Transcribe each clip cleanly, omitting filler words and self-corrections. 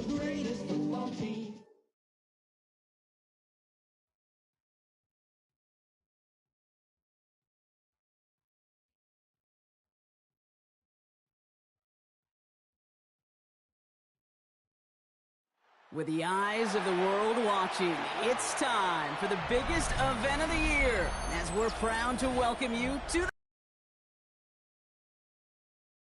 the greatest football team. With the eyes of the world watching, it's time for the biggest event of the year, as we're proud to welcome you to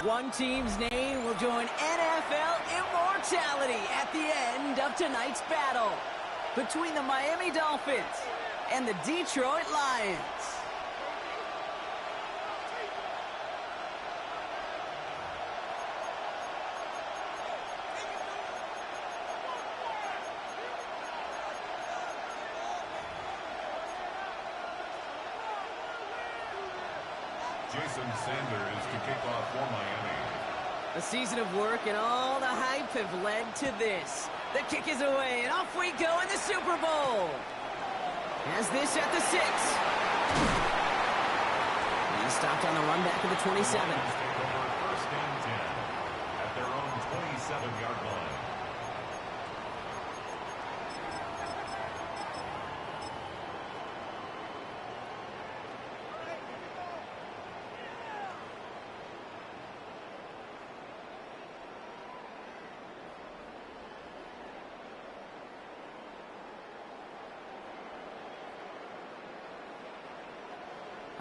one team's name will join NFL immortality at the end of tonight's battle between the Miami Dolphins and the Detroit Lions. Jason Sanders to kick off for Miami. A season of work and all the hype have led to this. The kick is away, and off we go in the Super Bowl. Has this at the 6. He stopped on the run back of the 27. Take over first and 10 at their own 27-yard line.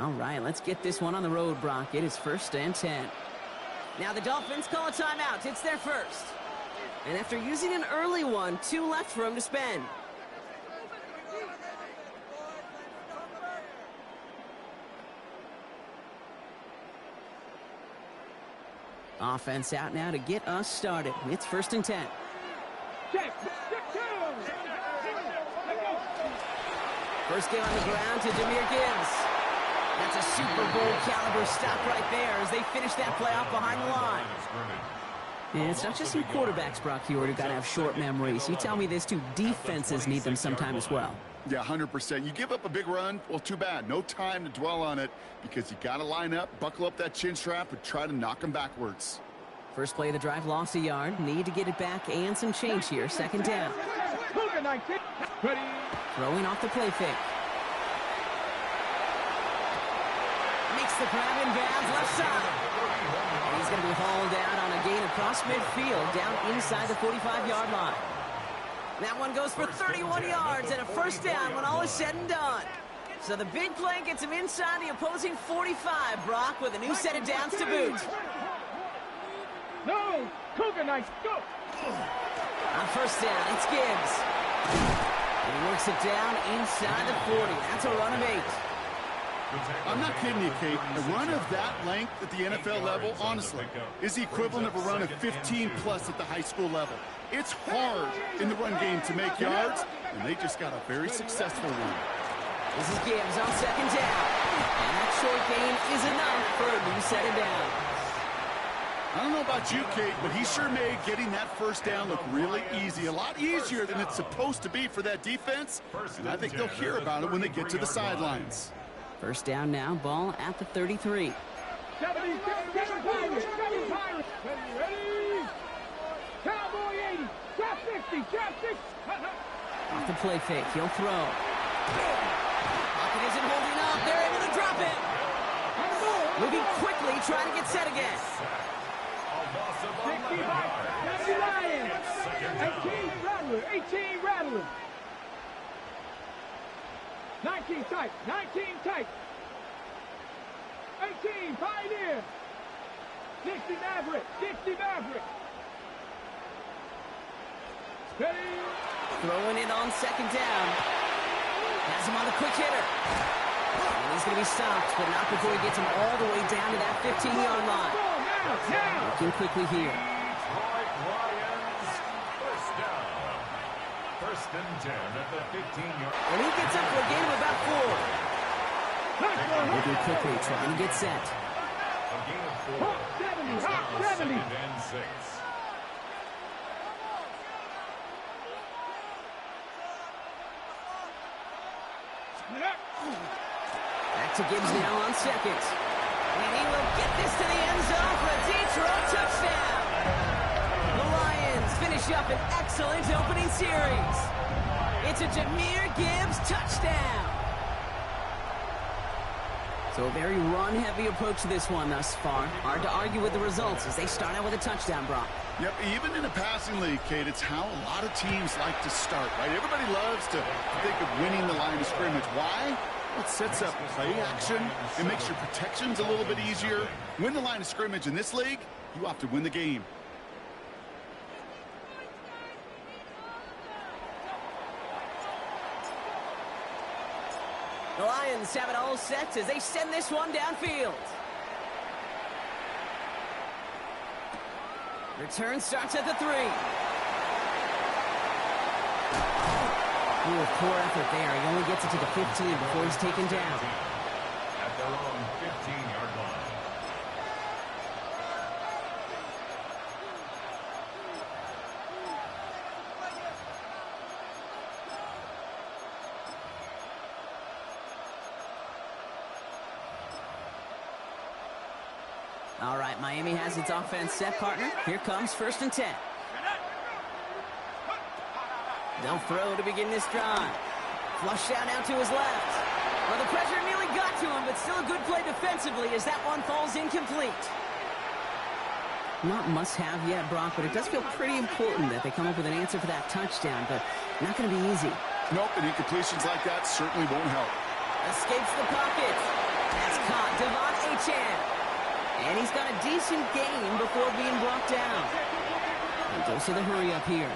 All right, let's get this one on the road, Brock. It is first and 10. Now the Dolphins call a timeout. It's their first. And after using an early one, 2 left for him to spend. Offense out now to get us started. It's first and 10. First get on the ground to Jahmyr Gibbs. That's a Super Bowl caliber stop right there as they finish that play off behind the line. And it's not just some quarterbacks, Brock Huard, who got to have short memories. You tell me this too, defenses need them sometime as well. Yeah, 100%. You give up a big run, well, too bad. No time to dwell on it because you got to line up, buckle up that chin strap, and try to knock them backwards. First play of the drive, lost a yard. Need to get it back and some change here. Second down. Throwing off the play fake. Makes the grab in bounds left side. And he's going to be hauled out on a gain across midfield down inside the 45-yard line. That one goes for 31 yards and a first down when all is said and done. So the big play gets him inside the opposing 45, Brock, with a new set of downs to boot. No, Cougar Knights, go! On first down, it's Gibbs. And he works it down inside the 40. That's a run of 8. I'm not kidding you, Kate. A run of that length at the NFL level, honestly, is the equivalent of a run of 15-plus at the high school level. It's hard in the run game to make yards, and they just got a very successful one. This is Gibbs on second down. And that short gain is enough for a new set of downs. I don't know about you, Kate, but he sure made getting that first down look really easy. A lot easier than it's supposed to be for that defense. And I think they'll hear about it when they get to the sidelines. First down now, ball at the 33. 70, Pirates, ready? Cowboy 80, trap 50, trap 60. Off the play fake, he'll throw. Pocket isn't holding up, they're able to drop it. Moving quickly, trying to get set again. 65, 70 Lions, 18 Rattler. 19 tight, 18 Pioneer, 60 Maverick. Steady. Throwing it on second down. Has him on the quick hitter. And he's going to be stopped, but not before he gets him all the way down to that 15-yard line. Looking quickly here. Detroit Lions, first down. First and 10 at the 15-yard. And he gets up for a gain of about 4. Moving quickly, trying to get set. A gain of 4. 70, It's now hot 70. second and 6. Back to Gibbs now on second. And he will get this to the end zone for a Detroit touchdown. The Lions Lions finish up an excellent opening series. It's a Jahmyr Gibbs touchdown. So a very run-heavy approach to this one thus far. Hard to argue with the results as they start out with a touchdown, Brock. Yep, even in a passing league, Kate, it's how a lot of teams like to start, right? Everybody loves to think of winning the line of scrimmage. Why? Well, it sets up play action. It makes your protections a little bit easier. Win the line of scrimmage in this league, you often win the game. The Lions have it all set as they send this one downfield. Return starts at the 3. Ooh, poor effort there. He only gets it to the 15 before he's taken down. At their own 15-yard line. All right, Miami has its offense set, partner. Here comes 1st and 10. They'll throw to begin this drive. Flush out now to his left. Well, the pressure nearly got to him, but still a good play defensively as that one falls incomplete. Not must-have yet, Brock, but it does feel pretty important that they come up with an answer for that touchdown, but not going to be easy. Nope, and incompletions like that certainly won't help. Escapes the pocket. That's caught. Devon Achane. And he's got a decent gain before being brought down. And goes to the hurry up here.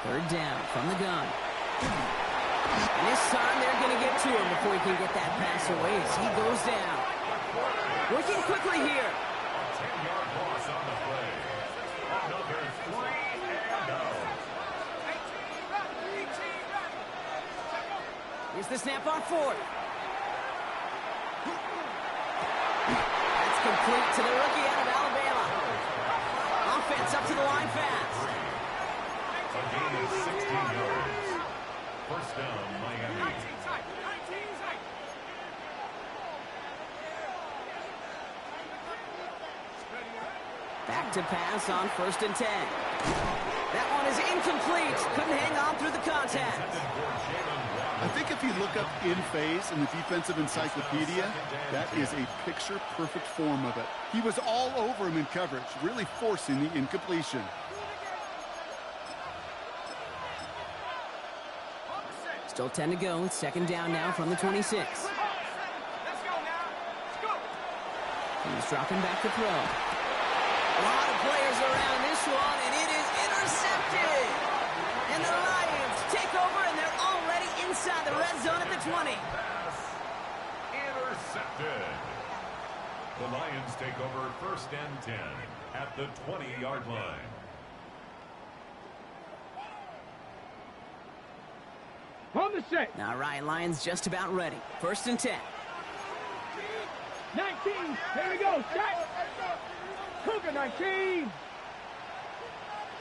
Third down from the gun. And this time they're going to get to him before he can get that pass away as he goes down. Working quickly here. 10-yard loss on the play. Another 3 and out. Here's the snap on 4th. That's complete to the rookie out of Alabama. Offense up to the line fast. A gain of 16 yards. First down, Miami. Back to pass on 1st and 10. That one is incomplete. Couldn't hang on through the contact. I think if you look up in phase in the defensive encyclopedia, that is a picture-perfect form of it. He was all over him in coverage, really forcing the incompletion. Still 10 to go. It's 2nd down now from the 26. He's dropping back to throw. A lot of players around this one, and it is intercepted. And the Lions take over, and they're already inside the red zone at the 20. Pass intercepted. The Lions take over 1st and 10 at the 20-yard line. On the set. All right, Lions just about ready. 1st and 10. 19. Here we go. Set. Cougar 19.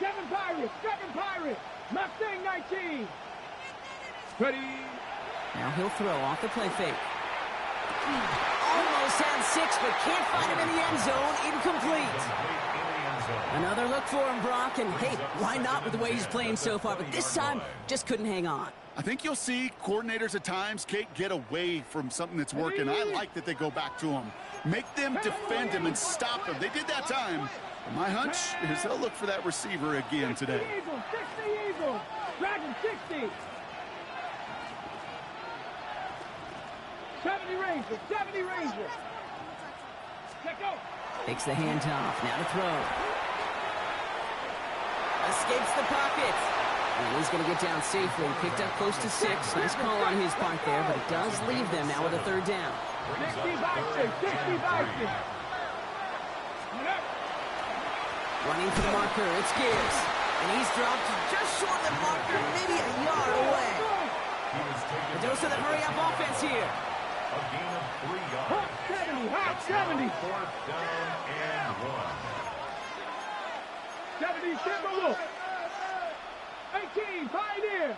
7 Pirates. 7 Pirates. Mustang 19. Ready. Now he'll throw off the play fake. Almost had 6, but can't find him in the end zone. Incomplete. Another look for him, Brock, and hey, why not with the way he's playing so far? But this time, just couldn't hang on. I think you'll see coordinators at times, Kate, get away from something that's working. I like that they go back to him. Make them defend him and stop him. They did that time. And my hunch is they'll look for that receiver again today. 60 Eagles. 60 Eagles. Dragon 60. 70 Rangers. 70 Rangers. Check out. Takes the handoff. Now to throw. Escapes the pocket. And he's going to get down safely. Picked up close to 6. Nice call on his part there, but it does leave them now with a 3rd down. 60 Vikings. 60 Vikings. Running for the marker. It's Gibbs. And he's dropped just short of the marker, maybe a yard away. A dose of the hurry-up offense here. A gain of 3 yards. Hot 70. Hot 70. 4th down and 1. 70 Timberwolves. 18, Pioneer.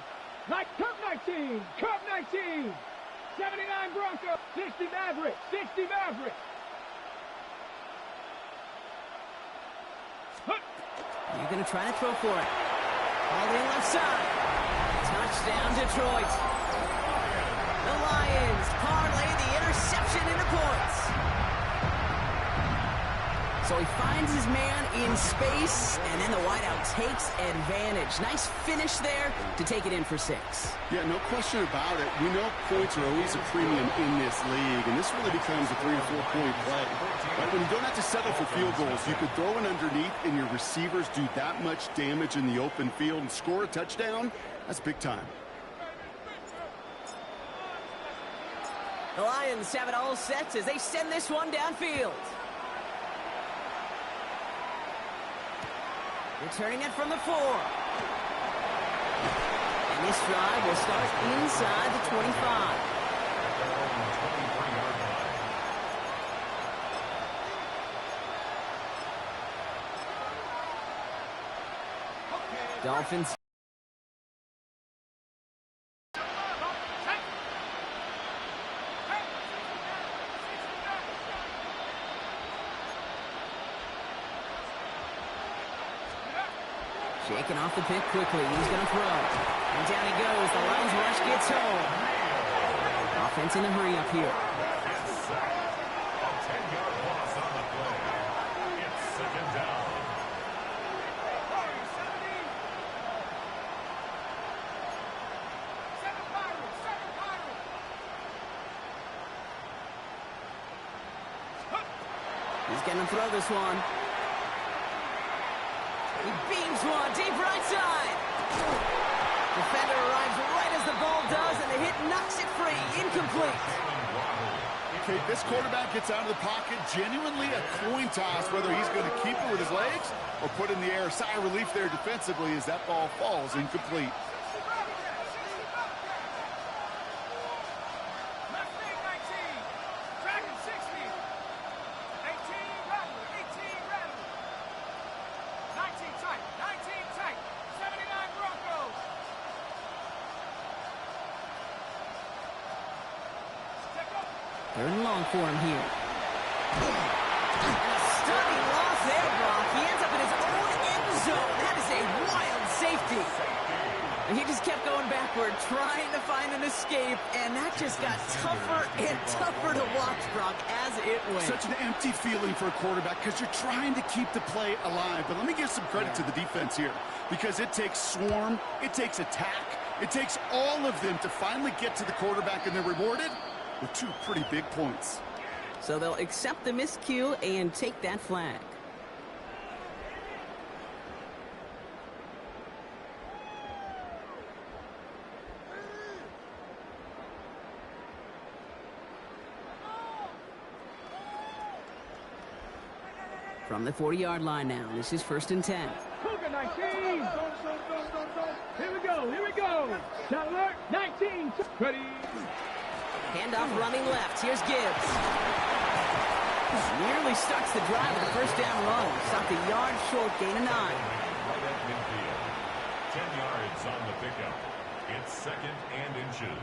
Cup 19, Cup 19. 79 Broncos, 60 Mavericks, 60 Mavericks. You're going to try to throw for it. All the left side. Touchdown, Detroit. The Lions parlay the interception into points. So he finds his man in space, and then the wideout takes advantage. Nice finish there to take it in for 6. Yeah, no question about it. We know points are always a premium in this league, and this really becomes a 3 to 4 point play. Right? When you don't have to settle for field goals, you could throw it underneath, and your receivers do that much damage in the open field and score a touchdown. That's big time. The Lions have it all set as they send this one downfield. Returning it from the 4. And this drive will start inside the 25. Dolphins. Shaking off the pick quickly. He's going to throw. And down he goes. The Lions rush gets home. Offense in a hurry up here. It's sacked. A 10-yard loss on the play. It's second down. He's going to throw this one. He beams one deep right side. Defender arrives right as the ball does, and the hit knocks it free. Incomplete. Okay, this quarterback gets out of the pocket. Genuinely a coin toss whether he's going to keep it with his legs or put it in the air. Sigh of relief there defensively as that ball falls incomplete. Third and long for him here. And a stunning loss there, Brock. He ends up in his own end zone. That is a wild safety. And he just kept going backward, trying to find an escape, and that just got tougher and tougher to watch, Brock, as it went. Such an empty feeling for a quarterback because you're trying to keep the play alive. But let me give some credit to the defense here because it takes swarm, it takes attack, it takes all of them to finally get to the quarterback, and they're rewarded with 2 pretty big points. So they'll accept the miscue and take that flag. From the 40-yard line now, this is 1st and 10. Cougar 19. Here we go, here we go. Shot alert, 19. Ready. Handoff running left. Here's Gibbs. Nearly starts the drive with a first down run. Stopped a yard short, gain of 9. Right at midfield. 10 yards on the pickup. It's 2nd and inches.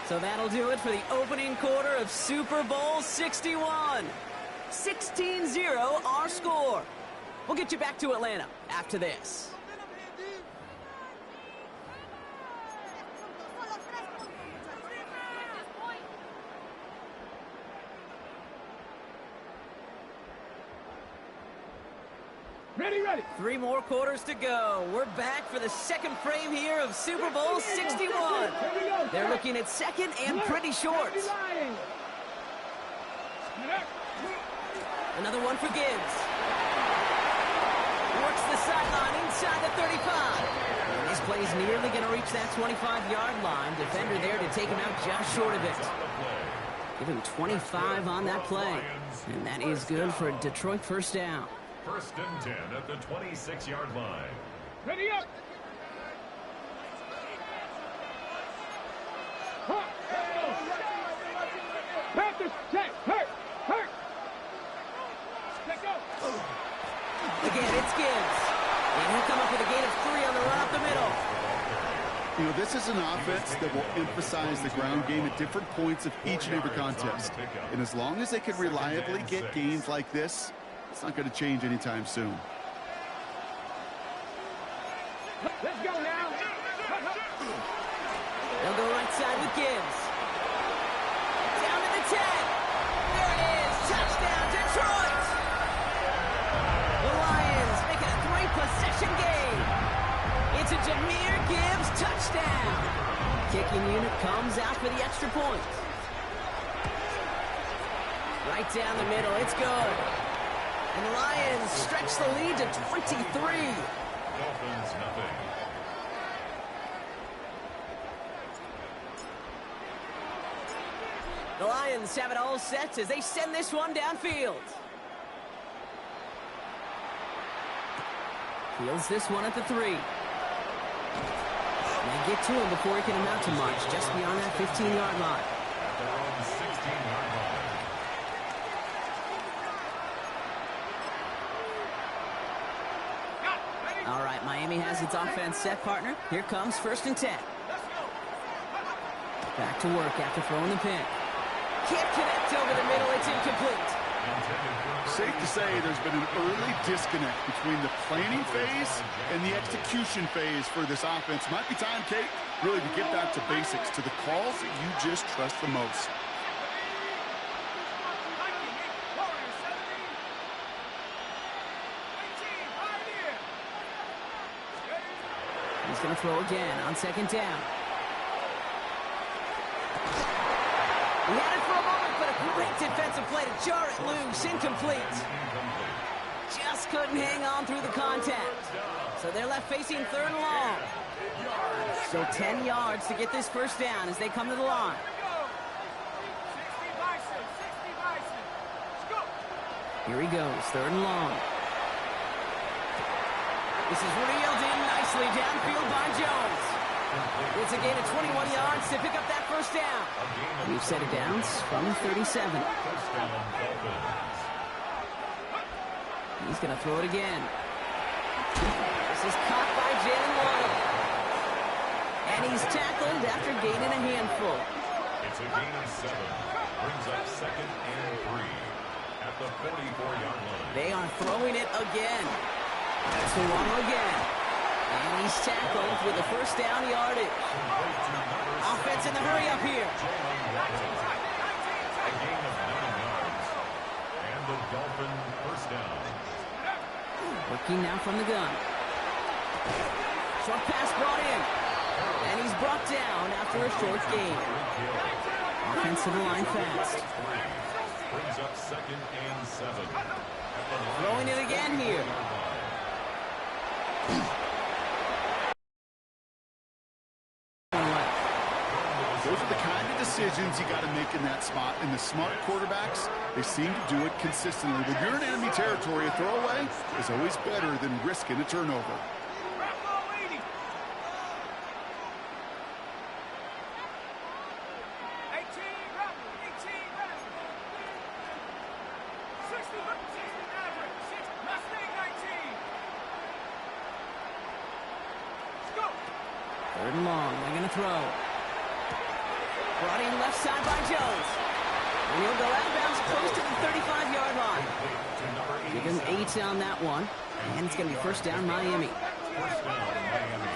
So that'll do it for the opening quarter of Super Bowl 61. 16-0 our score. We'll get you back to Atlanta after this. Ready. 3 more quarters to go. We're back for the second frame here of Super Bowl 61. They're looking at second and pretty short. Another one for Gibbs. Works the sideline inside the 35. And this play's nearly going to reach that 25-yard line. Defender there to take him out just short of it. Give him 25 on that play. And that is good for a Detroit first down. 1st and 10 at the 26-yard line. Ready up. Panthers, check, hurt. You know, this is an offense that will emphasize the ground game at different points of each and every contest. And as long as they can reliably get gains like this, it's not going to change anytime soon. Let's go now. They'll go right side with Gibbs. Down to the 10. There it is. Touchdown, Detroit. The Lions make it a 3-possession game. It's a Jahmyr Gibbs touchdown. Kicking unit comes out for the extra point. Right down the middle. It's good. And the Lions stretch the lead to 23. Dolphins, nothing. The Lions have it all set as they send this one downfield. Fields this one at the 3. They get to him before he can amount to much, just beyond that 15-yard line. At their own 16-yard line. All right, Miami has its offense set, partner. Here comes 1st and 10. Back to work after throwing the pin. Can't connect over the middle. It's incomplete. Safe to say there's been an early disconnect between the planning phase and the execution phase for this offense. Might be time, Kate, really to get back to basics, to the calls that you just trust the most. He's going to throw again on 2nd down. He had it for a moment, but a great defensive play to jar it loose. Incomplete. Just couldn't hang on through the contact. So they're left facing 3rd and long. So 10 yards to get this 1st down as they come to the line. Here he goes, 3rd and long. This is reeled in nicely downfield by Jones. It's a gain of 21 yards to pick up that 1st down. We've set it down from 37. He's going to throw it again. This is caught by Jalen Waddle. And he's tackled after gaining a handful. It's a gain of 7. Brings up 2nd and 3 at the 44-yard line. They are throwing it again. That's the Waddle again. And he's tackled with a 1st down yardage. Offense in the hurry up here. A gain of 9 yards. And the Dolphin 1st down. Working now from the gun. Short pass brought in. And he's brought down after a short gain. Offense to the line fast. Brings up 2nd and 7. Throwing it again here. Those are the kind of decisions you got to make in that spot. And the smart quarterbacks, they seem to do it consistently. When you're in enemy territory, a throwaway is always better than risking a turnover. Third and long. They're going to throw. Brought in left side by Jones. And he'll go out of bounds close to the 35-yard line. Give him 8 on that one. And it's going to be 1st down, Miami. First down, Miami.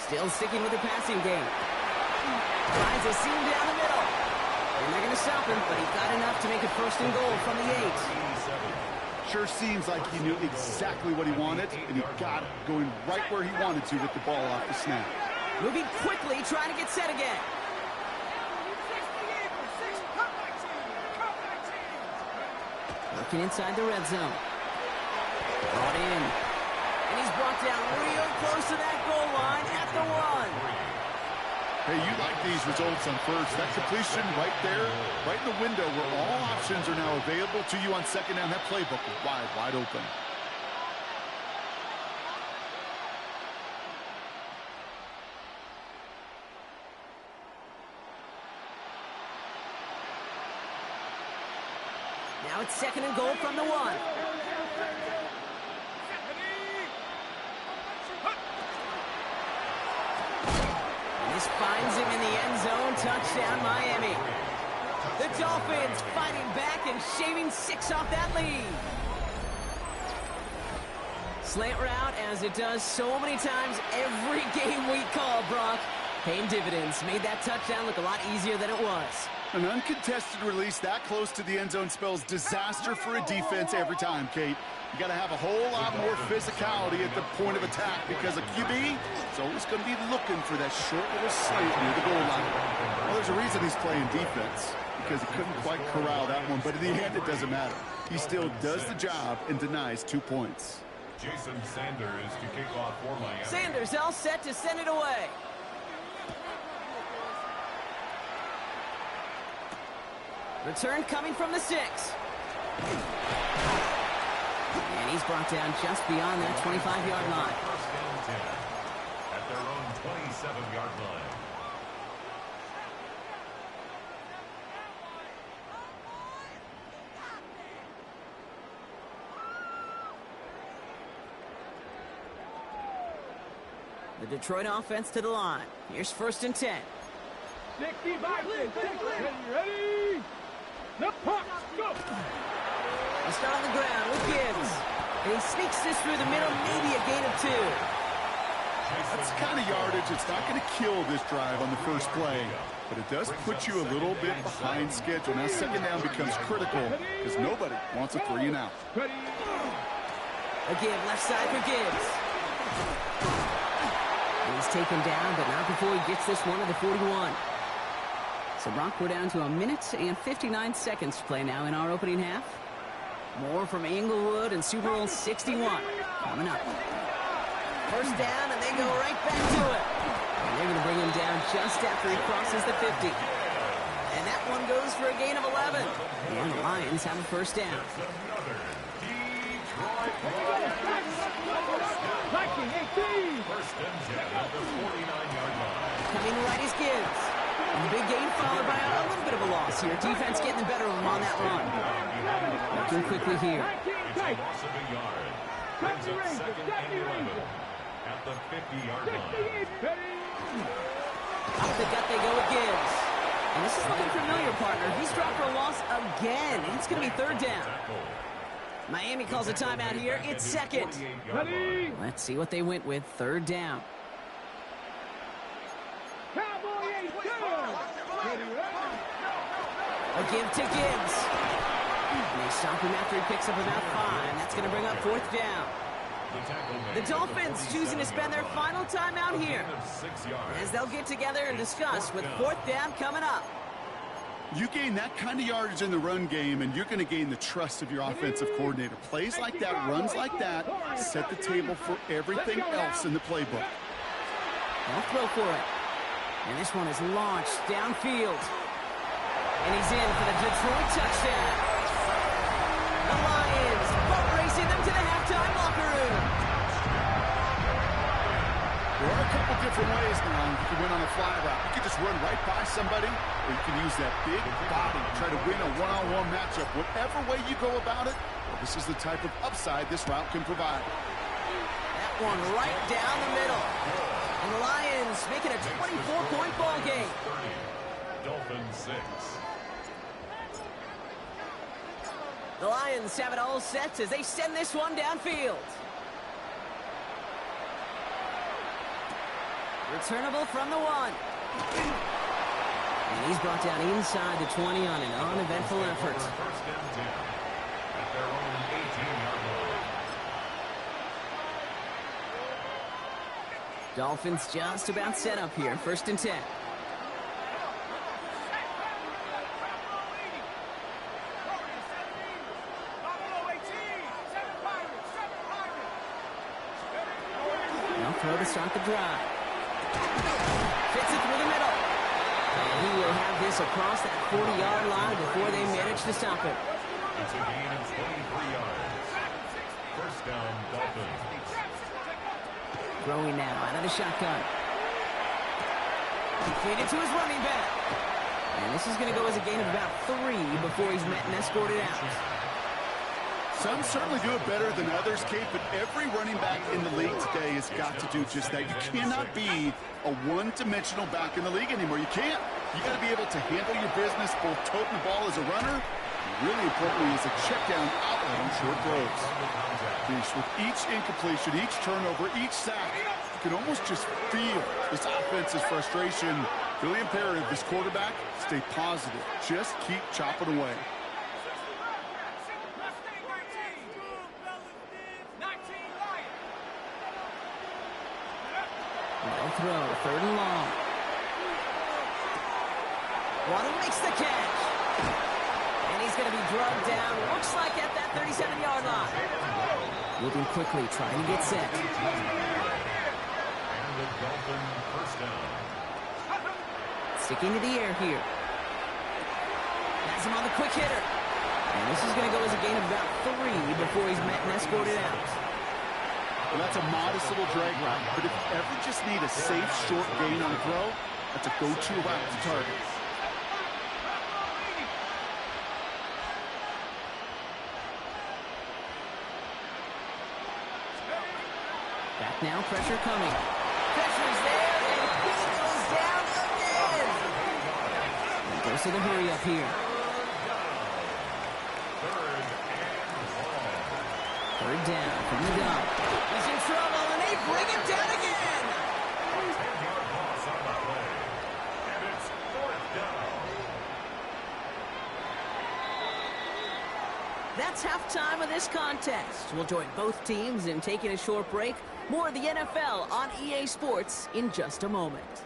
Still sticking with the passing game. Finds a seam down the middle. And they're going to stop him, but he got enough to make it 1st and goal from the 8. Sure seems like he knew exactly what he wanted, and he got it going right where he wanted to with the ball off the snap. Moving quickly, trying to get set again. Working inside the red zone. Brought in. And he's brought down real close to that goal line at the 1. Hey, you like these results on first. That completion right there, right in the window where all options are now available to you on 2nd down. That playbook is wide, wide open. Now it's 2nd and goal from the 1. the end zone. Touchdown, Miami. The Dolphins fighting back and shaving 6 off that lead. Slant route, as it does so many times every game we call, Brock. Paying dividends. Made that touchdown look a lot easier than it was. An uncontested release that close to the end zone spells disaster for a defense every time, Kate. You got to have a whole lot more physicality at the point of attack because a QB is always going to be looking for that short little slant near the goal line. Well, there's a reason he's playing defense, because he couldn't quite corral that one, but in the end, it doesn't matter. He still does the job and denies 2 points. Jason Sanders to kick off for Miami. Sanders all set to send it away. Return coming from the 6. And he's brought down just beyond that 25-yard line. First and 10 at their own 27-yard line. The Detroit offense to the line. Here's first and 10. 65, ready? The puck, go! They start on the ground with Gibbs. And he sneaks this through the middle, maybe a gain of 2. That's kind of yardage. It's not going to kill this drive on the first play, but it does put you a little bit behind schedule. Now second down becomes critical because nobody wants a 3 and out. Ready? Again, left side for Gibbs. He's taken down, but not before he gets this one to the 41. So, Brock, we're down to 1 minute and 59 seconds to play now in our opening half. More from Inglewood and Super Bowl 61 coming up. First down, and they go right back to it. And they're going to bring him down just after he crosses the 50. And that one goes for a gain of 11. And the Lions have a first down. 19-18. First and 10 at the 49-yard line. Coming right is Gibbs. And the big gain followed by a little bit of a loss here. Defense getting the better of him on that run. Looking quickly here. It's a loss of a yard. Brings up second and 11 at the 50-yard line. Up the gut they go with Gibbs. And this is looking familiar, partner. He's dropped for a loss again. And it's going to be third down. Miami calls a timeout here. It's second. Ready? Let's see what they went with. Third down. Cowboy 8 A give to Gibbs. And they stop him after he picks up about 5. That's going to bring up fourth down. The Dolphins choosing to spend their final timeout here, as they'll get together and discuss with fourth down coming up. You gain that kind of yardage in the run game, and you're going to gain the trust of your offensive coordinator. Plays like that, runs like that, set the table for everything else in the playbook. They'll throw for it. And this one is launched downfield. And he's in for the Detroit touchdown. The Lions boat racing them to the halftime locker room. There are a couple different ways now. You can win on a fly route. You can just run right by somebody, or you can use that big body to try to win a one-on-one matchup. Whatever way you go about it, well, this is the type of upside this route can provide. That one right down the middle. And the Lions making a 24-point ball game. 30, Dolphins 6. The Lions have it all set as they send this one downfield. Returnable from the 1. And he's brought down inside the 20 on an uneventful effort. First and 10 at their own 18-yard line. Dolphins just about set up here. First and 10. Now throw to start the drive. Fits it through the middle. And he will have this across that 40-yard line before they manage to stop it. It's a gain of 23 yards. First down, Dolphins. Throwing now out of the shotgun. Feed it to his running back. And this is going to go as a gain of about 3 before he's met and escorted out. Some certainly do it better than others, Kate, but every running back in the league today has got to do just that. You cannot be a one-dimensional back in the league anymore. You can't. You got to be able to handle your business, both toting the ball as a runner, and really importantly as a check-down outlet on short throws. With each incompletion, each turnover, each sack, you can almost just feel this offense's frustration. Really imperative, this quarterback, stay positive. Just keep chopping away. No throw, 3rd and long. Waddle makes the catch. And he's going to be drugged down, looks like at that 37-yard line. Moving quickly, trying to get set. And the Dolphin first down. Sticking to the air here. Has him on the quick hitter. And this is going to go as a gain of about 3 before he's met and escorted out. Well, that's a modest little drag route, but if you ever just need a safe, short gain on a throw, that's a go-to route to target. Back now, pressure coming. Pressure's there, and he goes down again. And goes to the hurry up here. 3rd down from the gun. He's in trouble, and they bring him down again. 10-yard loss on the play. And it's 4th down. That's halftime of this contest. We'll join both teams in taking a short break. More of the NFL on EA Sports in just a moment.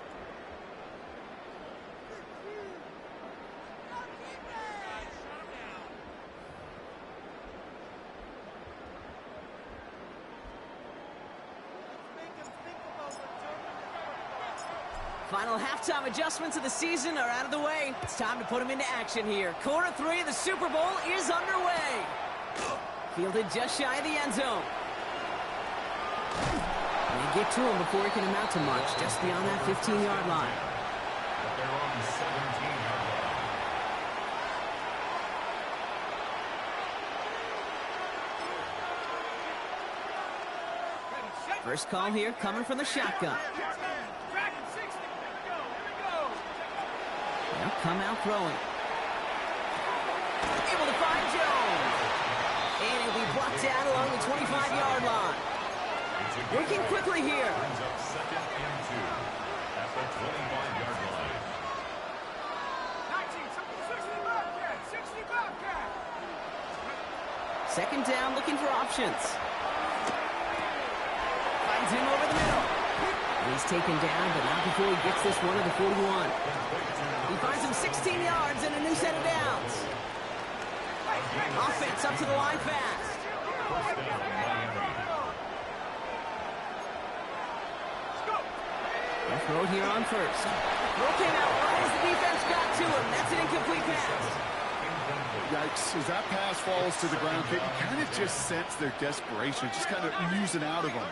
Final halftime adjustments of the season are out of the way. It's time to put them into action here. Quarter 3 of the Super Bowl is underway. Fielded just shy of the end zone. They get to him before he can amount to much, just beyond that 15-yard line. But they're on the 17-yard line. First call here coming from the shotgun. They'll come out throwing. Able to find Jones. And he'll be blocked out along the 25-yard line. Working quickly here. Brings up 2nd and 2 at the 25-yard line. 60 Bobcat. 2nd down, looking for options. Finds him over the middle. He's taken down, but not before he gets this one to the 41. He finds him 16 yards and a new set of downs. Offense up to the line fast. First down, Miami. They'll throw here on first. Throw came out right as the defense got to him. That's an incomplete pass. Yikes, as that pass falls to the ground, Kate, you kind of just sense their desperation, just kind of oozing out of them.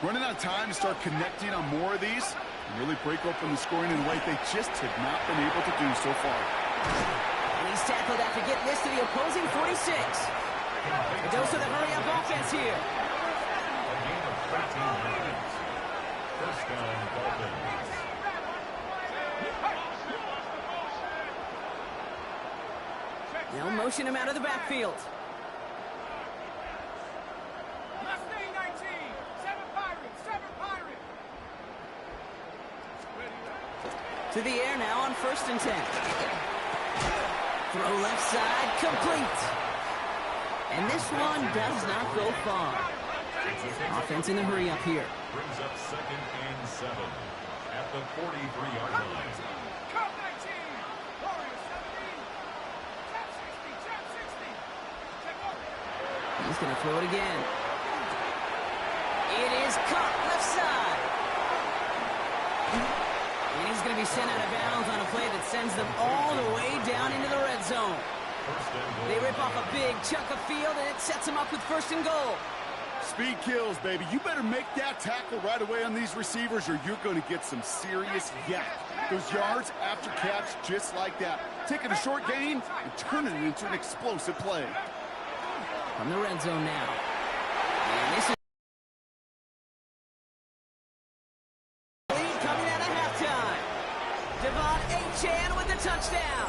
Running out of time to start connecting on more of these and really break open the scoring in a way they just have not been able to do so far. And he's tackled after getting this to the opposing 46. A dose of the hurry-up offense here. A gain of 13 yards. First down, Dolphins. They'll motion him out of the backfield. To the air now on 1st and 10. Throw left side, complete. And this one does not go far. Offense in the hurry up here. Brings up 2nd and 7 at the 43-yard line. He's going to throw it again. It is caught left side. And he's going to be sent out of bounds on a play that sends them all the way down into the red zone. They rip off a big chunk of field, and it sets them up with 1st and goal. Speed kills, baby. You better make that tackle right away on these receivers or you're going to get some serious yak. Those yards after catch just like that. Taking a short gain and turning it into an explosive play. From the red zone now. And this is lead coming out of halftime. Devon Achane with the touchdown.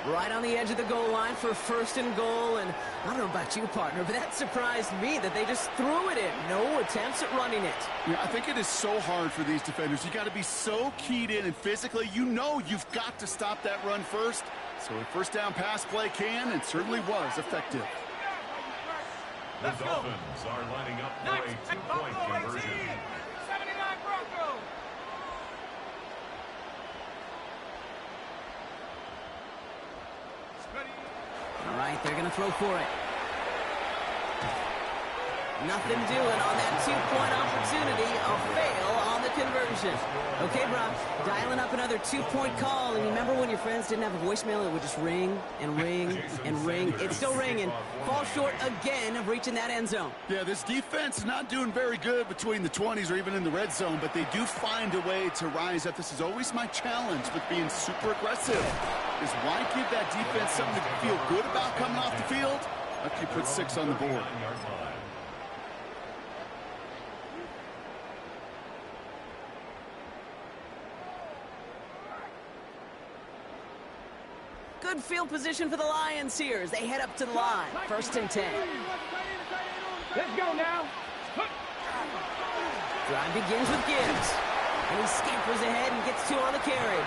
Right on the edge of the goal line for first and goal. And I don't know about you, partner, but that surprised me that they just threw it in. No attempts at running it. Yeah, I think it is so hard for these defenders. You got to be so keyed in, and physically, you know you've got to stop that run first. So a first down pass play can and certainly was effective. The Dolphins are lining up for a two-point conversion. 79 Broncos. All right, they're going to throw for it. Nothing doing on that two-point opportunity. A fail on the conversion. Okay, Brock, dialing up another two-point call. And remember when your friends didn't have a voicemail, it would just ring and ring and ring. It's still ringing. Fall short again of reaching that end zone. Yeah, this defense is not doing very good between the 20s or even in the red zone, but they do find a way to rise up. This is always my challenge with being super aggressive, is why give that defense something to feel good about coming off the field after you put 6 on the board. Good field position for the Lions here as they head up to the line. First and 10. Let's go now. Drive begins with Gibbs. And he scampers ahead and gets 2 on the carry.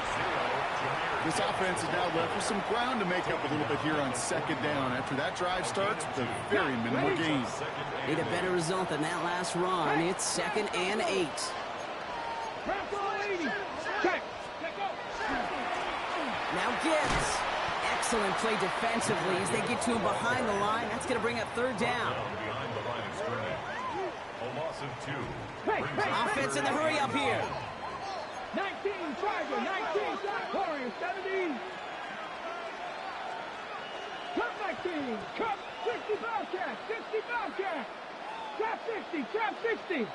This offense is now left with some ground to make up a little bit here on second down after that drive starts with a very minimal gain. Need a better result than that last run. It's 2nd and 8. Now Gibbs. Excellent play defensively as they get to him behind the line. That's going to bring up 3rd down. Behind the line of scrimmage. A loss of 2. Offense in the hurry up here. 19, Tiger, 19, Warriors, 17. Cup 19, Cup 60 Bobcat, 60 Bobcat. Trap 60, trap 60.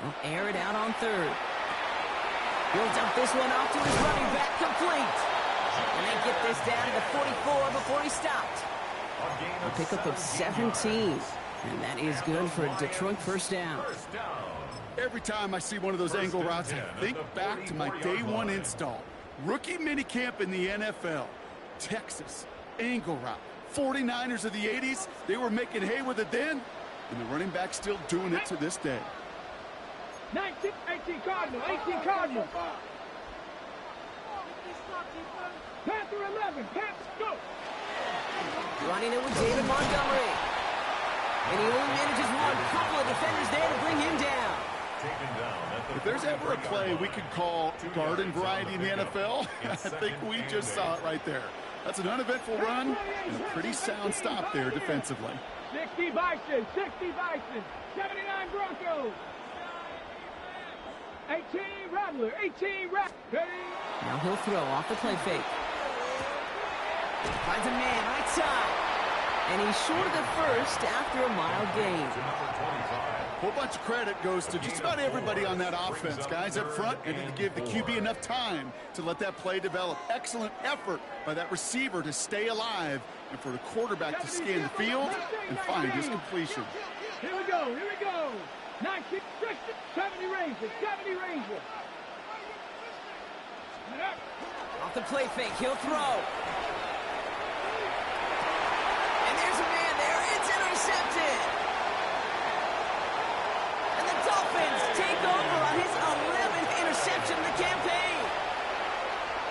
Well, air it out on 3rd. Builds up this one off to his running back, complete. And they get this down to the 44 before he stopped. A pickup of 17. And that is good for a Detroit first down. Every time I see one of those angle routes, I think back to my day 1 install. Rookie minicamp in the NFL. Texas, angle route. 49ers of the 80s, they were making hay with it then. And the running back's still doing it to this day. 19, 18 Cardinal, 18 Cardinal. Panther 11, Panther, go. Running it with David Montgomery. And he only manages one. Couple of defenders there to bring him down. If there's ever a play we could call garden variety in the NFL, I think we just saw it right there. That's an uneventful run and a pretty sound stop there defensively. 60 Bison, 60 Bison, 79 Broncos. 18 Rattler, 18 Rattler. Now he'll throw off the play fake. Finds a man right side. And he's short of the first after a mild gain. A whole bunch of credit goes to just about everybody on that offense. Guys up front and to give the QB enough time to let that play develop. Excellent effort by that receiver to stay alive and for the quarterback to scan the field and find his completion. Here we go, here we go. 19, 60, 70 Rangers, 70 Rangers. Off the play fake, he'll throw. And there's a man there, it's intercepted. And the Dolphins take over on his 11th interception of the campaign.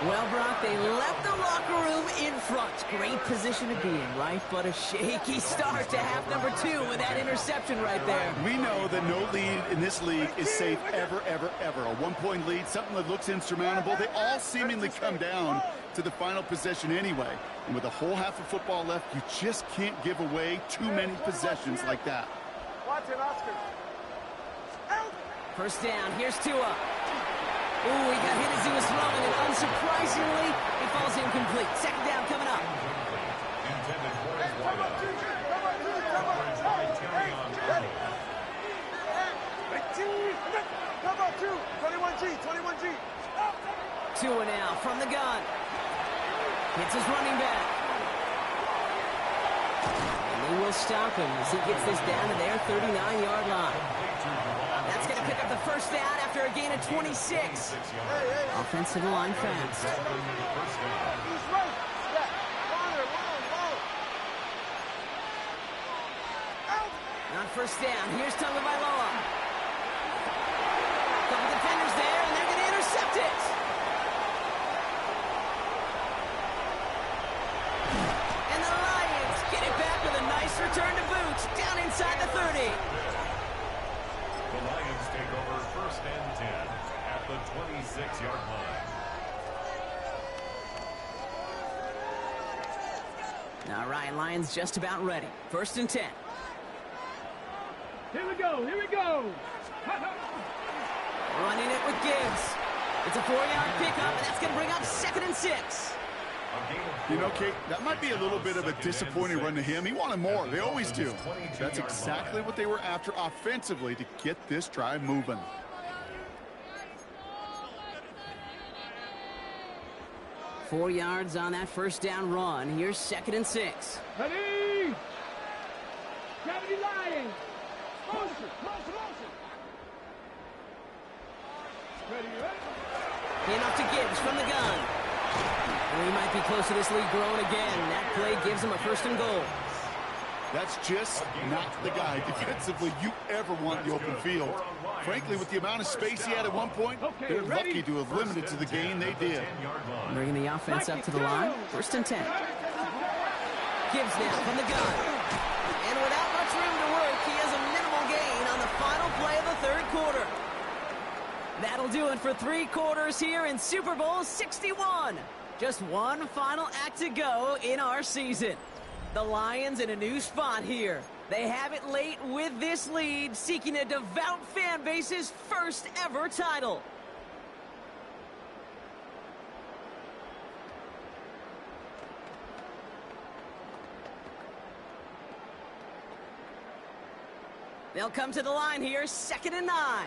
Well, Brock, they left the locker room in front. Great position to be in, right? But a shaky start to half number 2 with that interception right there. We know that no lead in this league is safe ever, ever, ever. A 1-point lead, something that looks insurmountable. They all seemingly come down to the final possession anyway. And with a whole half of football left, you just can't give away too many possessions like that. Watch it, Oscar. First down, here's Tua. Ooh, he got hit as he was throwing, and unsurprisingly, he falls incomplete. Second down coming up. Intended for his wideout. Come on, 21G. Hits his running back. And they will stop him as he gets this down to their 39-yard line. That's going to pick up the first down after a gain of 26. Offensive line fast. On first down, here's Tagovailoa. Couple defenders there, and they're going to intercept it. And the Lions get it back with a nice return to boot, down inside the 30. The Lions take over first and 10 at the 26-yard line. All right, Lions just about ready. First and 10. Here we go, here we go. Running it with Gibbs. It's a 4-yard pickup, and that's going to bring up 2nd and 6. You know, Kate, that might be a little bit of a disappointing run to him. He wanted more. They always do. That's exactly what they were after offensively to get this drive moving. Four yards on that first down run. Here's 2nd and 6. Ready? 70 Lions. Motion, motion, motion. Ready, ready? Enough to Gibbs from the gun. And he might be close to this lead growing again. That play gives him a 1st and goal. That's just not the guy defensively you ever want in the open field. Frankly, with the amount of space he had at one point, they're lucky to have limited to the gain they did. Bringing the offense up to the line. 1st and 10. Gibbs now from the gun. And without much room to work, he has a minimal gain on the final play of the 3rd quarter. That'll do it for 3 quarters here in Super Bowl 61. Just one final act to go in our season. The Lions in a new spot here. They have it late with this lead, seeking a devout fan base's first ever title. They'll come to the line here, 2nd and 9.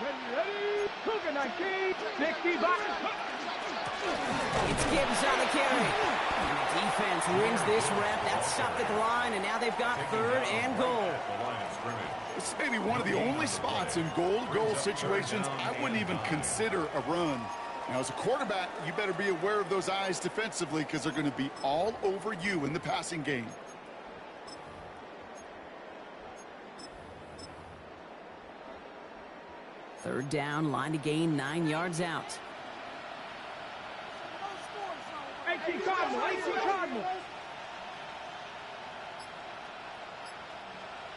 Ready, ready? Cougar 19, 60 box. It's Gibbs on the carry. And the defense wins this rep. That's stopped at the line, and now they've got 3rd and goal. This may be one of the only spots in goal situations I wouldn't even consider a run. Now, as a quarterback, you better be aware of those eyes defensively because they're going to be all over you in the passing game. Third down, line to gain 9 yards out. 18 Cardinal, 18 Cardinal.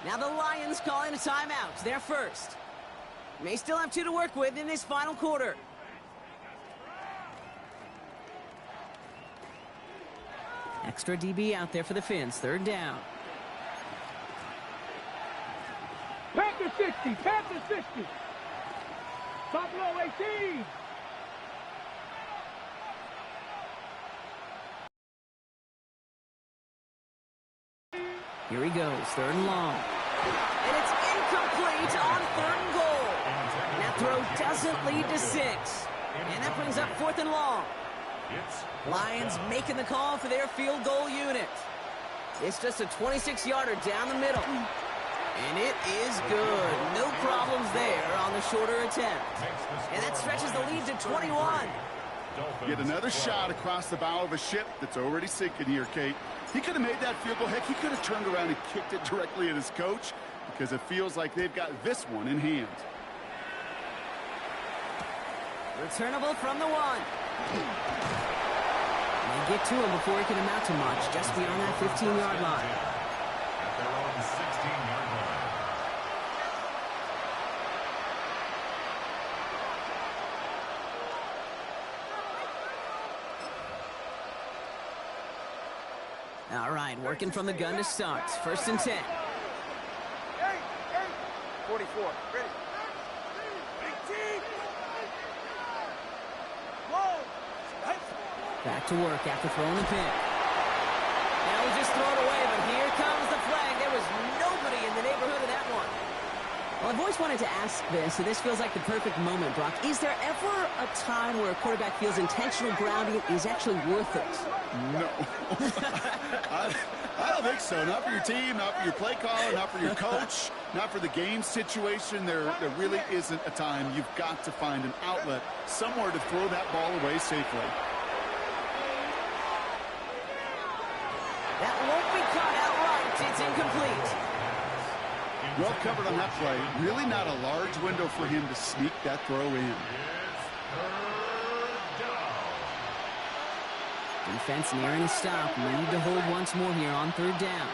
Now the Lions calling a timeout. They're first. May still have 2 to work with in this final quarter. Extra DB out there for the Fins. 3rd down. Panthers 60, Panthers 60. Buffalo 18. Here he goes, 3rd and long. And it's incomplete on 3rd and goal. That throw doesn't lead to 6. And that brings up 4th and long. Lions making the call for their field goal unit. It's just a 26-yarder down the middle. And it is good. No problems there on the shorter attempt. And that stretches the lead to 21. Get another shot across the bow of a ship that's already sinking here, Kate. He could have made that field goal. Heck, he could have turned around and kicked it directly at his coach because it feels like they've got this one in hand. Returnable from the 1. They get to him before he can amount to much, just beyond that 15-yard line. At their own 16-yard line. All right, working from the gun to start. 1st and 10. 44, ready. 18. Back to work after throwing the pick. Now we just throw it away, but here comes the flag. There was nobody in the neighborhood of that one. Well, I've always wanted to ask this, and this feels like the perfect moment, Brock. Is there ever a time where a quarterback feels intentional grounding is actually worth it? No. I don't think so. Not for your team, not for your play caller, not for your coach, not for the game situation. There really isn't a time. You've got to find an outlet, somewhere to throw that ball away safely. That won't be caught outright. It's incomplete. Well covered on that play. Really not a large window for him to sneak that throw in. Defense nearing a stop. Need to hold once more here on third down.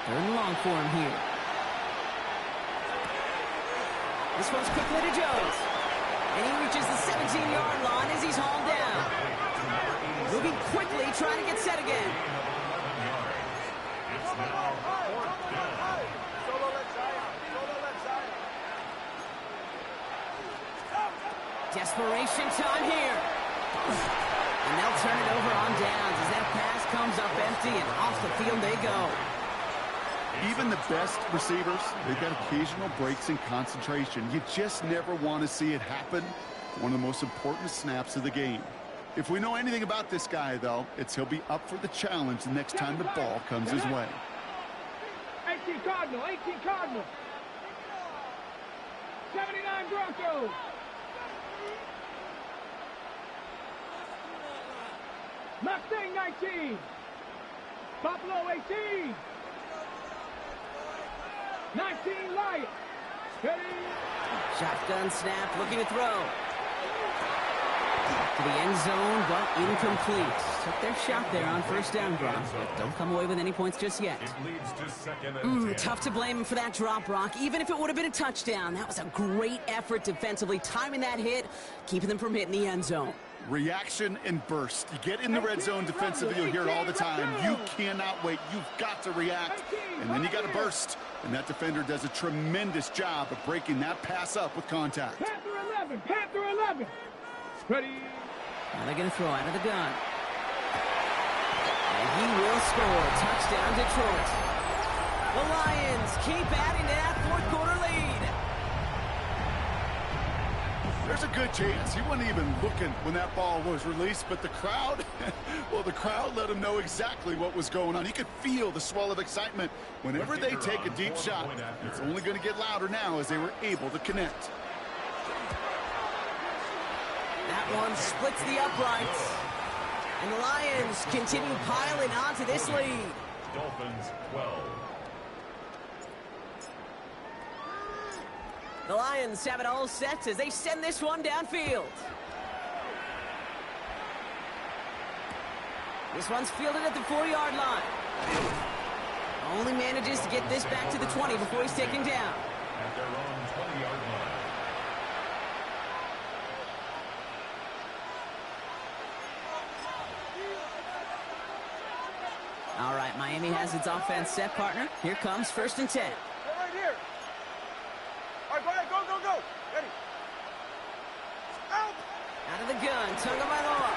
Third and long for him here. This one's quickly to Jones. And he reaches the 17-yard line as he's hauled down. Moving quickly, trying to get set again. Desperation time here. And they'll turn it over on downs as that pass comes up empty and off the field they go. Even the best receivers, they've got occasional breaks in concentration. You just never want to see it happen. One of the most important snaps of the game. If we know anything about this guy, though, it's he'll be up for the challenge the next time the ball comes his way. 18 Cardinal, 18 Cardinal. 79 Broncos. Mustang 19. Buffalo 18. 19 Lions. Ready. Shotgun snap, looking to throw. To the end zone, but incomplete. Took their shot there on first down, Brock, but don't come away with any points just yet. It leads to second and 10. Tough to blame him for that drop, Brock. Even if it would have been a touchdown, that was a great effort defensively, timing that hit, keeping them from hitting the end zone. Reaction and burst. You get in the red zone defensively, you'll hear it all the time. You cannot wait. You've got to react, and then you got to burst. And that defender does a tremendous job of breaking that pass up with contact. Panther 11, Panther 11. Ready. Now they're going to throw out of the gun. And he will score. Touchdown, Detroit. The Lions keep adding to that fourth quarter lead. There's a good chance he wasn't even looking when that ball was released, but the crowd, well, the crowd let him know exactly what was going on. You could feel the swell of excitement. Whenever they take a deep shot, it's only going to get louder now as they were able to connect. That one splits the uprights. And the Lions continue piling onto this lead. Dolphins 12. The Lions have it all set as they send this one downfield. This one's fielded at the 4-yard line. Only manages to get this back to the 20 before he's taken down. At their own 20-yard line. All right, Miami has its offense set, partner. Here comes first and 10. Right here. All right, go ahead, go. Ready. Out. Out of the gun, Tagovailoa.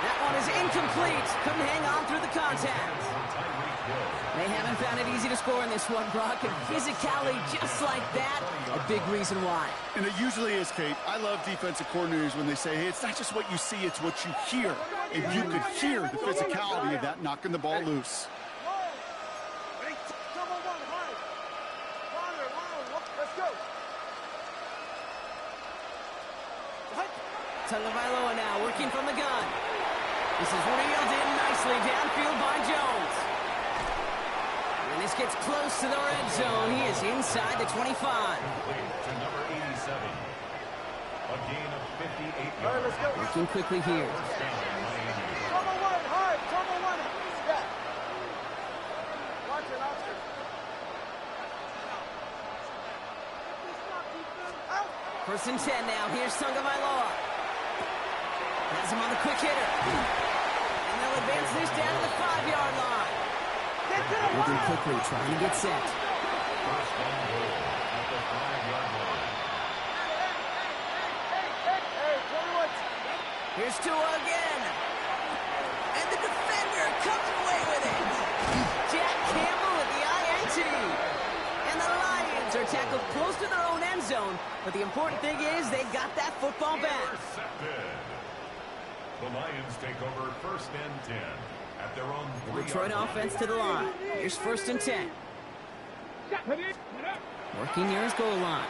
That one is incomplete. Couldn't hang on through the contact. They haven't found it easy to score in this one, Brock. And physicality just like that, a big reason why. And it usually is, Kate. I love defensive coordinators when they say, hey, it's not just what you see, it's what you hear. And you could hear the physicality of that knocking the ball loose. Tagovailoa now working from the gun. This is reeled in nicely downfield by Jones. When this gets close to the red zone, he is inside the 25. To number 87. A gain of 58 yards. Working quickly here. Trouble one, hard. Trouble one. Yeah. Watch it, Oscar. Out. First and 10 now. Here's Tagovailoa. Has him on the quick hitter. And they'll advance this down to the 5-yard line. Moving quickly, trying to get set. First and goal at the 5-yard line. Here's Tua again. And the defender comes away with it. Jack Campbell at the INT. And the Lions are tackled close to their own end zone. But the important thing is they got that football back. Intercepted. The Lions take over first and 10 at their own 3-yard Detroit line. offense to the line. Here's first and 10. Working near his goal line.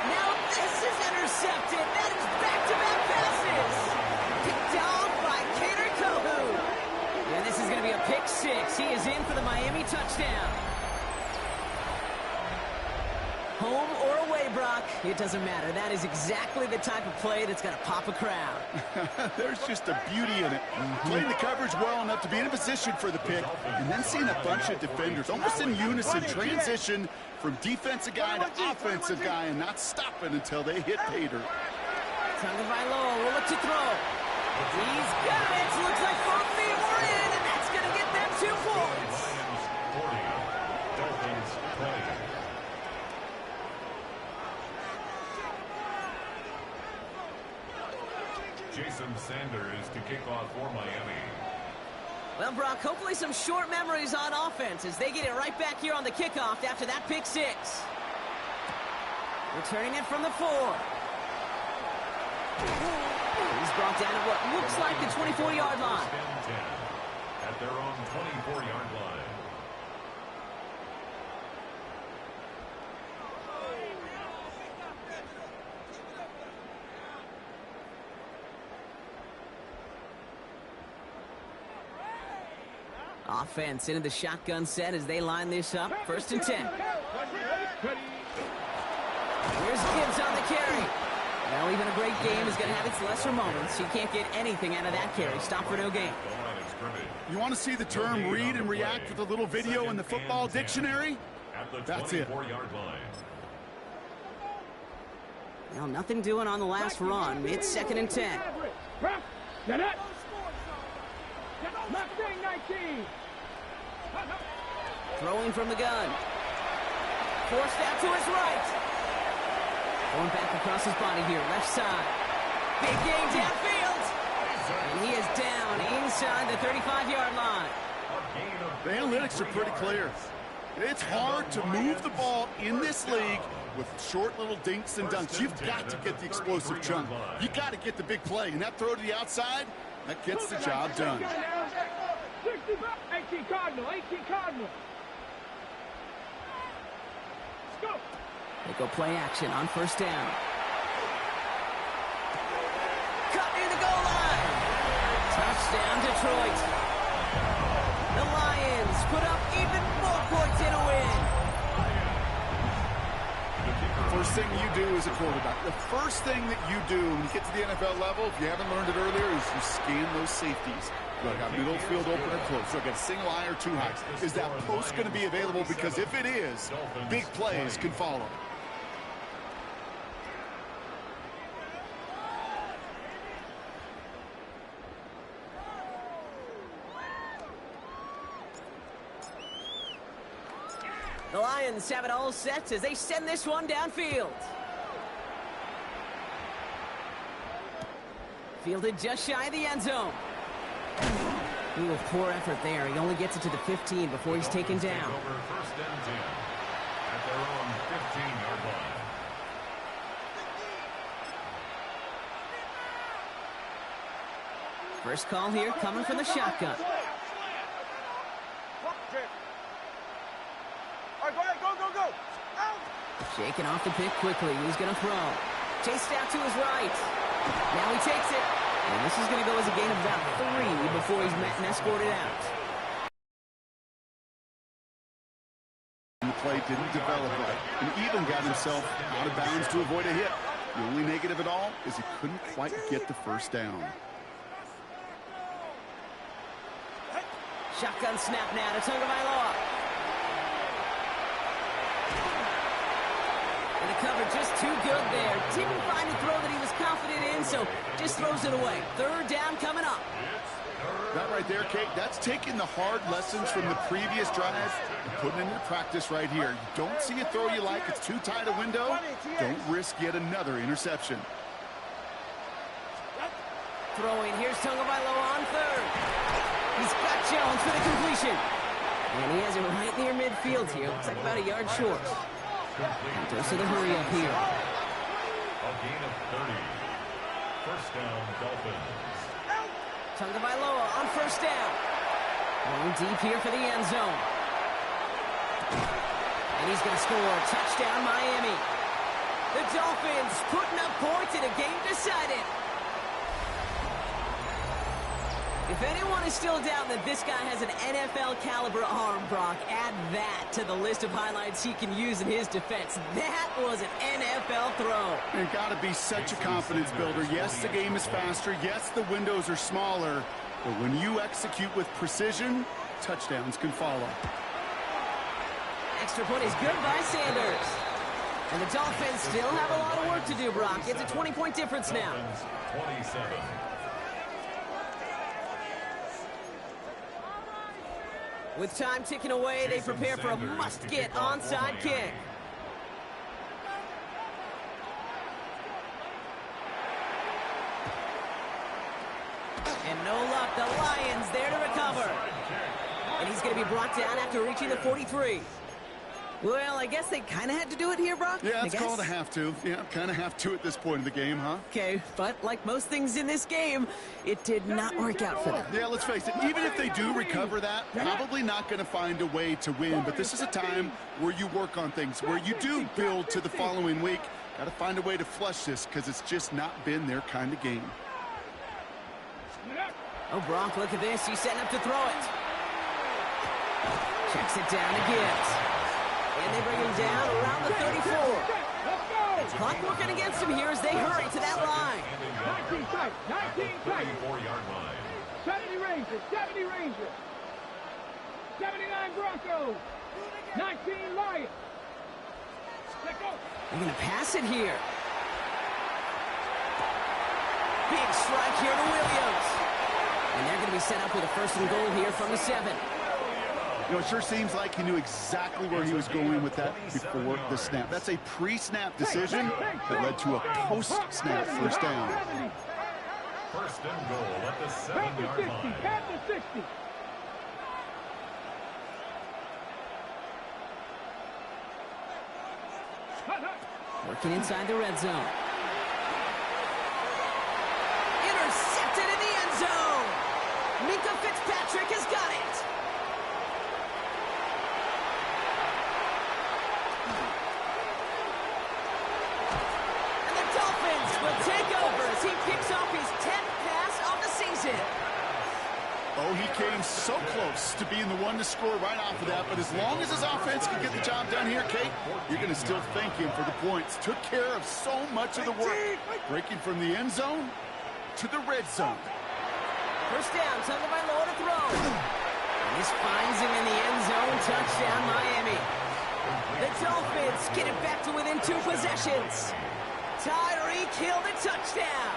Now this is intercepted. That is back-to-back passes. Picked off by Kader Kohu. And this is going to be a pick six. He is in for the Miami touchdown. Home or away, Brock, it doesn't matter. That is exactly the type of play that's going to pop a crowd. There's just a beauty in it. Playing the coverage well enough to be in a position for the pick, and then seeing a bunch of defenders almost in unison transition from defensive guy to offensive guy and not stopping until they hit pay dirt. Tagovailoa will look to throw. He's got it. Looks like both feet were in, and that's going to get them 2 points. Lions 40, Dolphins 20. Jason Sanders to kick off for Miami. Well, Brock, hopefully some short memories on offense as they get it right back here on the kickoff after that pick six. Returning it from the 4. He's brought down at what looks like the 24-yard line. First and 10 at their own 24-yard line. Offense into the shotgun set as they line this up. First and 10. Here's Gibbs on the carry. Well, even a great game is going to have its lesser moments. You can't get anything out of that carry. Stop for no gain. You want to see the term read and react with a little video in the football dictionary? That's it. Well, nothing doing on the last run. It's second and 10. Throwing from the gun. Forced out to his right. Going back across his body here, left side. Big game downfield. And he is down inside the 35-yard line. The analytics are pretty clear. It's hard to move the ball in this league with short little dinks and dunks. You've got to get the explosive chunk. You got to get the big play. And that throw to the outside, that gets the job done. 18 Cardinal, 18 Cardinal. Let's go. They go play action on first down. Cut near the goal line. Touchdown, Detroit. The Lions put up even more points in a win. First thing you do as a quarterback, the first thing that you do when you get to the NFL level, if you haven't learned it earlier, is you scan those safeties. Do I got middle field open or close? Do I got a single eye or two highs? Is that post going to be available? Because if it is, big plays can follow. The Lions have it all set as they send this one downfield. Fielded just shy of the end zone. Ooh, poor effort there. He only gets it to the 15 before he's taken down. Over first and 10 at their own 15-yard line. First call here coming from the shotgun. Shaking off the pick quickly. He's going to throw. Chased out to his right. Now he takes it. And this is going to go as a gain of about 3 before he's met and escorted out. The play didn't develop right, and even got himself out of bounds to avoid a hit. The only negative at all is he couldn't quite get the first down. Shotgun snap now to Tagovailoa. And the cover just too good there. Didn't find the throw that he was confident in, so just throws it away. Third down coming up. It's That right there, Kate, that's taking the hard lessons from the previous drive and putting it into practice right here. You don't see a throw you like, it's too tight a window, don't risk yet another interception. Throwing, here's Tagovailoa on third. He's got Jones for the completion. And he has it right near midfield here. Looks like about a yard short. Dose of the hurry up here. A gain of 30. First down, Dolphins. Tagovailoa on first down. Going deep here for the end zone. And he's going to score. Touchdown, Miami. The Dolphins putting up points in a game decided. If anyone is still doubting that this guy has an NFL caliber arm, Brock, add that to the list of highlights he can use in his defense. That was an NFL throw. And got to be such a confidence builder. Yes, the game is faster. Yes, the windows are smaller. But when you execute with precision, touchdowns can follow. Extra point is good by Sanders. And the Dolphins still have a lot of work to do, Brock. It's a 20-point difference now. 27. With time ticking away, they prepare for a must-get onside kick. And no luck, the Lions there to recover. And he's going to be brought down after reaching the 43. Well, I guess they kind of had to do it here, Brock. Yeah, it's called a have to. Yeah, kind of have to at this point in the game, huh? Okay, but like most things in this game, it did not work out for them. Yeah, let's face it, even if they do recover that, probably not going to find a way to win. But this is a time where you work on things, where you do build to the following week. Got to find a way to flush this because it's just not been their kind of game. Oh, Brock, look at this. He's setting up to throw it. Checks it down to Gibbs. And they bring him down around the 34. Clock working against him here as they hurry to that line. 19 tight, 19 tight. 34-yard line. 70 Rangers, 70 Rangers. 79 Broncos. 19 Lions. Let's go. They're going to pass it here. Big strike here to Williams. And they're going to be set up with a first and goal here from the 7. You know, it sure seems like he knew exactly where he was going with that before the snap. That's a pre-snap decision that led to a post-snap first down. First and goal at the 7-yard line. At the 60. Working inside the red zone. Intercepted in the end zone. Minka Fitzpatrick has got it. And the Dolphins will take over as he picks off his 10th pass of the season. Oh, he came so close to being the one to score right off of that, but as long as his offense can get the job done here, Kate, you're going to still thank him for the points. Took care of so much of the work, breaking from the end zone to the red zone. First down, Tagovailoa to throw. And this finds him in the end zone. Touchdown, Miami. The Dolphins get it back to within 2 possessions. Tyreek Hill the touchdown.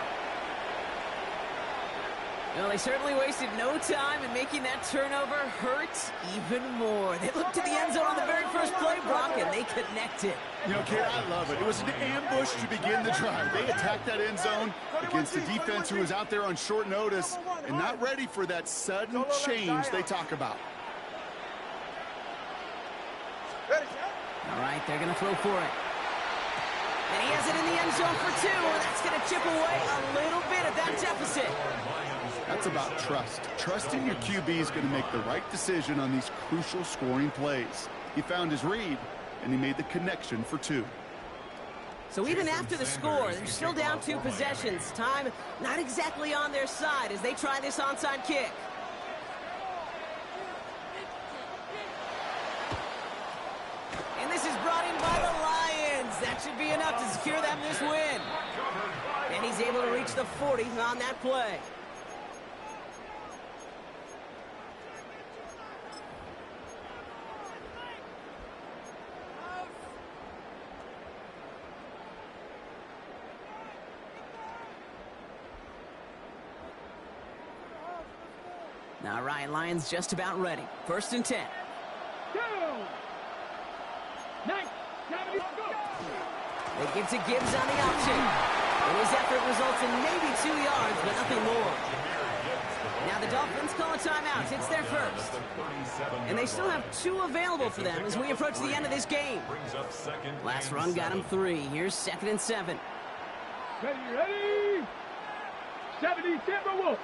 Well, they certainly wasted no time in making that turnover hurt even more. They looked to the end zone on the very first play, Brock, and they connected. You know, Kate, I love it. It was an ambush to begin the drive. They attacked that end zone against a defense who was out there on short notice and not ready for that sudden change they talk about. All right, they're going to throw for it. And he has it in the end zone for 2, and that's going to chip away a little bit of that deficit. That's about trust. Trusting your QB is going to make the right decision on these crucial scoring plays. He found his read, and he made the connection for 2. So even after the score, they're still down 2 possessions. Time not exactly on their side as they try this onside kick. And this is brought in by the Lions. That should be enough to secure them this win. And he's able to reach the 40 on that play. All right, Lions just about ready. 1st and 10. Go! 9, 70, go! They give to Gibbs on the option. And his effort results in maybe 2 yards, but nothing more. Now the Dolphins call a timeout. It's their first. And they still have 2 available for them as we approach the end of this game. Last run got him 3. Here's 2nd and 7. Ready? 70 Timberwolves.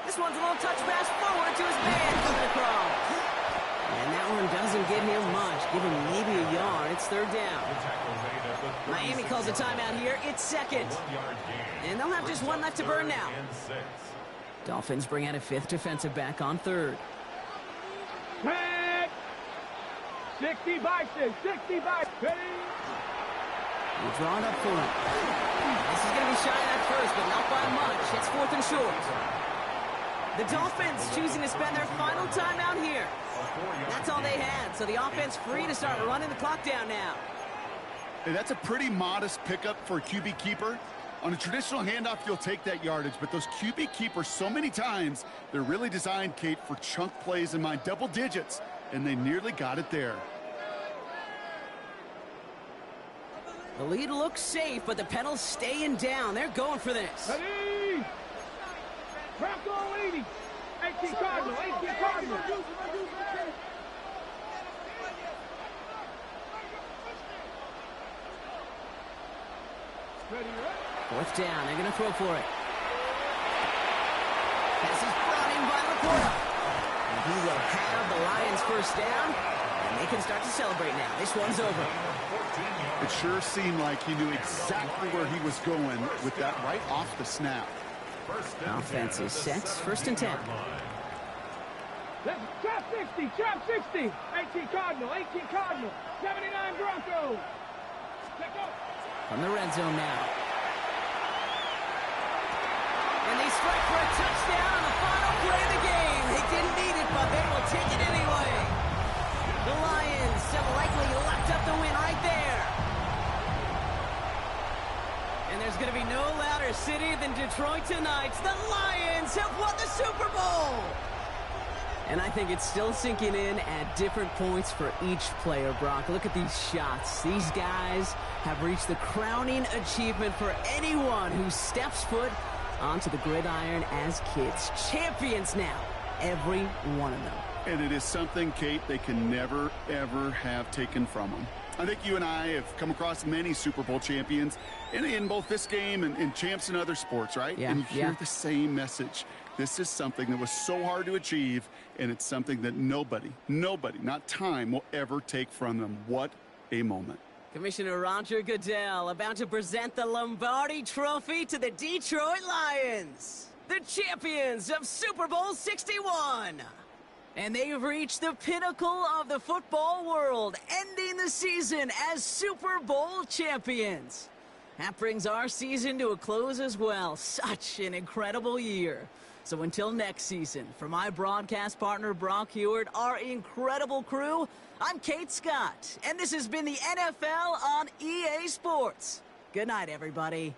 This one's a little touch pass forward to his man coming across. And that one doesn't give him much. Give him maybe a yard. It's 3rd down. Miami calls a timeout here. It's 2nd. And they'll have just 1 left to burn now. Dolphins bring out a 5th defensive back on 3rd. Set. 60 by 6. 60 by 6. Ready? We'll draw it up for him. This is going to be shy at first, but not by much. It's 4th and short. The Dolphins choosing to spend their final timeout here. That's all they had, so the offense free to start running the clock down now. Hey, that's a pretty modest pickup for a QB keeper. On a traditional handoff, you'll take that yardage, but those QB keepers, so many times, they're really designed, Kate, for chunk plays in mind, double digits, and they nearly got it there. The lead looks safe, but the pedal's staying down. They're going for this. Ready? Bronco 80. 18 Cardinal. 18 Cardinal. Ready? 4th down. They're going to throw for it. Pass is brought in by Laporta. And he will have the Lions 1st down. And they can start to celebrate now. This one's over. It sure seemed like he knew exactly where he was going with that right off the snap. Offense is set. 1st and 10. Let's trap 60. Trap 60. 18 Cardinal. 18 Cardinal. 79 Broncos. Let's go. From the red zone now. And they strike for a touchdown on the final play of the game. They didn't need it, but they will take it anyway. The Lions have likely locked up the win right there. And there's going to be no louder city than Detroit tonight. The Lions have won the Super Bowl. And I think it's still sinking in at different points for each player, Brock. Look at these shots. These guys have reached the crowning achievement for anyone who steps foot onto the gridiron as kids. Champions now, every one of them. And it is something, Kate, they can never, ever have taken from them. I think you and I have come across many Super Bowl champions in both this game and champs in other sports, right? Yeah, and you hear the same message. This is something that was so hard to achieve, and it's something that nobody, not time, will ever take from them. What a moment. Commissioner Roger Goodell about to present the Lombardi Trophy to the Detroit Lions, the champions of Super Bowl 61. And they've reached the pinnacle of the football world, ending the season as Super Bowl champions. That brings our season to a close as well. Such an incredible year. So until next season, for my broadcast partner, Brock Heward, our incredible crew, I'm Kate Scott, and this has been the NFL on EA Sports. Good night, everybody.